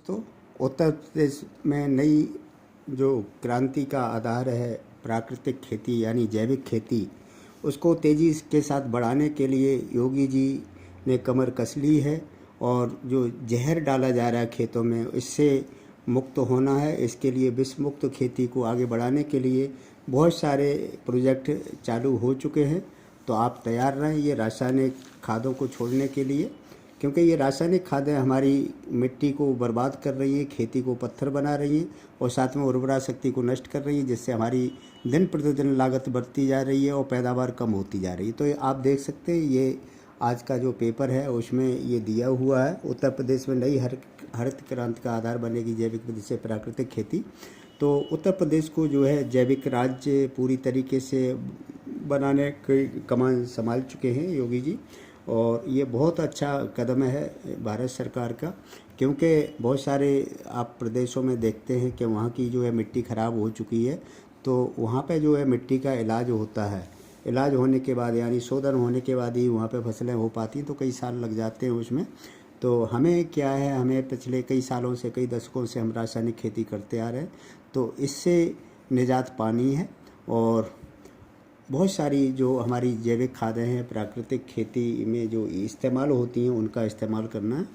दोस्तों, उत्तर प्रदेश में नई जो क्रांति का आधार है प्राकृतिक खेती यानी जैविक खेती, उसको तेज़ी के साथ बढ़ाने के लिए योगी जी ने कमर कस ली है। और जो जहर डाला जा रहा है खेतों में, इससे मुक्त होना है। इसके लिए विष मुक्त खेती को आगे बढ़ाने के लिए बहुत सारे प्रोजेक्ट चालू हो चुके हैं। तो आप तैयार रहें ये रासायनिक खादों को छोड़ने के लिए, क्योंकि ये रासायनिक खादें हमारी मिट्टी को बर्बाद कर रही हैं, खेती को पत्थर बना रही हैं और साथ में उर्वरा शक्ति को नष्ट कर रही है, जिससे हमारी दिन प्रतिदिन लागत बढ़ती जा रही है और पैदावार कम होती जा रही है। तो आप देख सकते हैं, ये आज का जो पेपर है उसमें ये दिया हुआ है, उत्तर प्रदेश में नई हरित क्रांति का आधार बनेगी जैविक विधि से प्राकृतिक खेती। तो उत्तर प्रदेश को जो है जैविक राज्य पूरी तरीके से बनाने की कमान संभाल चुके हैं योगी जी। और ये बहुत अच्छा कदम है भारत सरकार का, क्योंकि बहुत सारे आप प्रदेशों में देखते हैं कि वहाँ की जो है मिट्टी ख़राब हो चुकी है। तो वहाँ पे जो है मिट्टी का इलाज होता है, इलाज होने के बाद यानी शोधन होने के बाद ही वहाँ पे फसलें हो पाती हैं, तो कई साल लग जाते हैं उसमें। तो हमें क्या है, हमें पिछले कई सालों से, कई दशकों से हम रासायनिक खेती करते आ रहे हैं, तो इससे निजात पानी है। और बहुत सारी जो हमारी जैविक खादें हैं प्राकृतिक खेती में जो इस्तेमाल होती हैं, उनका इस्तेमाल करना है।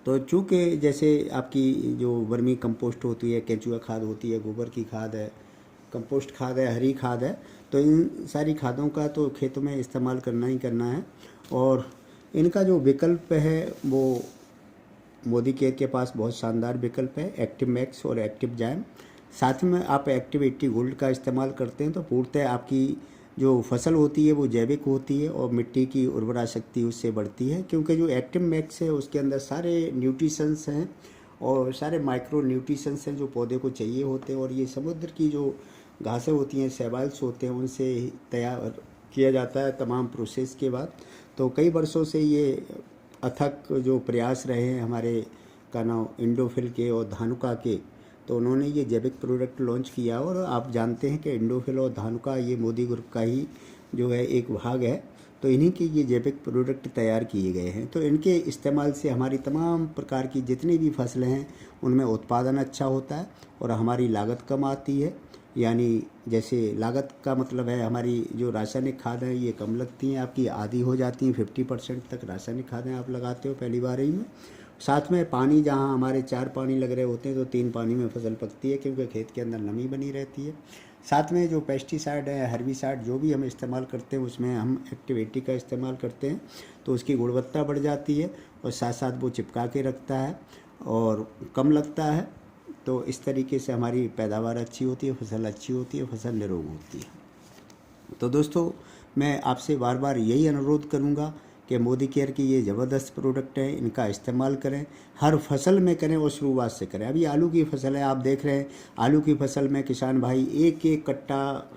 तो चूँकि जैसे आपकी जो वर्मी कंपोस्ट होती है, केंचुआ खाद होती है, गोबर की खाद है, कंपोस्ट खाद है, हरी खाद है, तो इन सारी खादों का तो खेतों में इस्तेमाल करना ही करना है। और इनका जो विकल्प है वो मोदी केयर के पास बहुत शानदार विकल्प है, एक्टिव मैक्स और एक्टिव जाइम। साथ में आप एक्टिव 80 गोल्ड का इस्तेमाल करते हैं तो पूर्णतः आपकी जो फसल होती है वो जैविक होती है और मिट्टी की उर्वरा शक्ति उससे बढ़ती है, क्योंकि जो एक्टिव मैक्स है उसके अंदर सारे न्यूट्रिशंस हैं और सारे माइक्रो न्यूट्रिशंस हैं जो पौधे को चाहिए होते हैं। और ये समुद्र की जो घासें होती हैं, शैवाल्स होते हैं, उनसे तैयार किया जाता है तमाम प्रोसेस के बाद। तो कई वर्षों से ये अथक जो प्रयास रहे हैं हमारे का नाम इंडोफिल के और धानुका के, तो उन्होंने ये जैविक प्रोडक्ट लॉन्च किया। और आप जानते हैं कि इंडोफिल और धानुका ये मोदी ग्रुप का ही जो है एक भाग है, तो इन्हीं के ये जैविक प्रोडक्ट तैयार किए गए हैं। तो इनके इस्तेमाल से हमारी तमाम प्रकार की जितनी भी फसलें हैं उनमें उत्पादन अच्छा होता है और हमारी लागत कम आती है। यानी जैसे लागत का मतलब है हमारी जो रासायनिक खाद है ये कम लगती हैं, आपकी आधी हो जाती हैं, 50% तक रासायनिक खादें आप लगाते हो पहली बार ही में। साथ में पानी, जहाँ हमारे 4 पानी लग रहे होते हैं तो 3 पानी में फसल पकती है, क्योंकि खेत के अंदर नमी बनी रहती है। साथ में जो पेस्टिसाइड है, हर्बिसाइड जो भी हम इस्तेमाल करते हैं उसमें हम एक्टिविटी का इस्तेमाल करते हैं, तो उसकी गुणवत्ता बढ़ जाती है और साथ साथ वो चिपका के रखता है और कम लगता है। तो इस तरीके से हमारी पैदावार अच्छी होती है, फसल अच्छी होती है, फसल निरोग होती है। तो दोस्तों, मैं आपसे बार बार यही अनुरोध करूँगा कि मोदी केयर की ये ज़बरदस्त प्रोडक्ट है, इनका इस्तेमाल करें, हर फसल में करें और शुरुआत से करें। अभी आलू की फसल है, आप देख रहे हैं आलू की फसल में किसान भाई एक एक कट्टा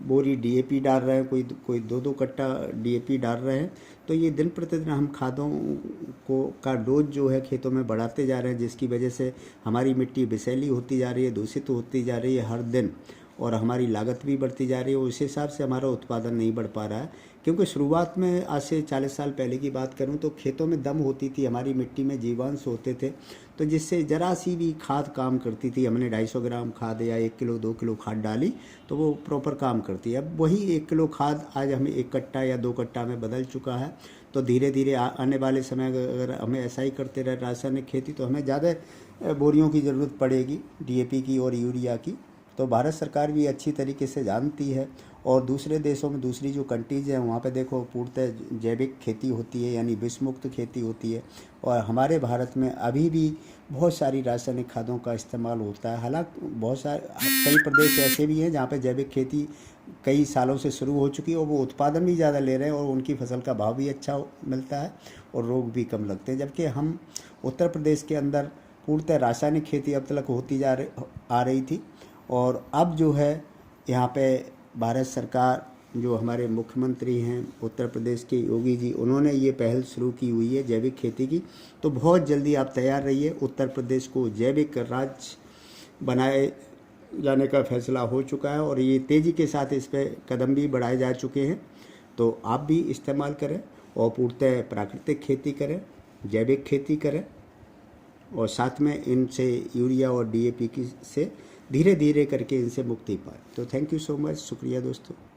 बोरी डीएपी डाल रहे हैं, कोई 2-2 कट्टा डीएपी डाल रहे हैं। तो ये दिन प्रतिदिन हम खादों को का डोज जो है खेतों में बढ़ाते जा रहे हैं, जिसकी वजह से हमारी मिट्टी विषैली होती जा रही है, दूषित होती जा रही है हर दिन, और हमारी लागत भी बढ़ती जा रही है। उस हिसाब से हमारा उत्पादन नहीं बढ़ पा रहा है, क्योंकि शुरुआत में आज से 40 साल पहले की बात करूं तो खेतों में दम होती थी, हमारी मिट्टी में जीवांश होते थे, तो जिससे ज़रा सी भी खाद काम करती थी। हमने 250 ग्राम खाद या 1 किलो 2 किलो खाद डाली तो वो प्रॉपर काम करती है। अब वही 1 किलो खाद आज हमें 1 कट्टा या 2 कट्टा में बदल चुका है। तो धीरे धीरे आने वाले समय अगर हमें ऐसा ही करते रहे रासायनिक खेती, तो हमें ज़्यादा बोरियों की ज़रूरत पड़ेगी, डीएपी की और यूरिया की। तो भारत सरकार भी अच्छी तरीके से जानती है। और दूसरे देशों में, दूसरी जो कंट्रीज़ हैं वहाँ पे देखो पूर्णतः जैविक खेती होती है, यानी विष मुक्त खेती होती है। और हमारे भारत में अभी भी बहुत सारी रासायनिक खादों का इस्तेमाल होता है। हालांकि बहुत सारे कई प्रदेश ऐसे भी हैं जहाँ पे जैविक खेती कई सालों से शुरू हो चुकी है और वो उत्पादन भी ज़्यादा ले रहे हैं और उनकी फसल का भाव भी अच्छा मिलता है और रोग भी कम लगते हैं। जबकि हम उत्तर प्रदेश के अंदर पूर्णतः रासायनिक खेती अब तक होती आ रही थी। और अब जो है यहाँ पे भारत सरकार, जो हमारे मुख्यमंत्री हैं उत्तर प्रदेश के योगी जी, उन्होंने ये पहल शुरू की हुई है जैविक खेती की। तो बहुत जल्दी आप तैयार रहिए, उत्तर प्रदेश को जैविक राज्य बनाए जाने का फैसला हो चुका है और ये तेज़ी के साथ इस पर कदम भी बढ़ाए जा चुके हैं। तो आप भी इस्तेमाल करें और पूर्णतः प्राकृतिक खेती करें, जैविक खेती करें। और साथ में इनसे यूरिया और डीएपी की से धीरे धीरे करके इनसे मुक्ति पाए। तो थैंक यू सो मच, शुक्रिया दोस्तों।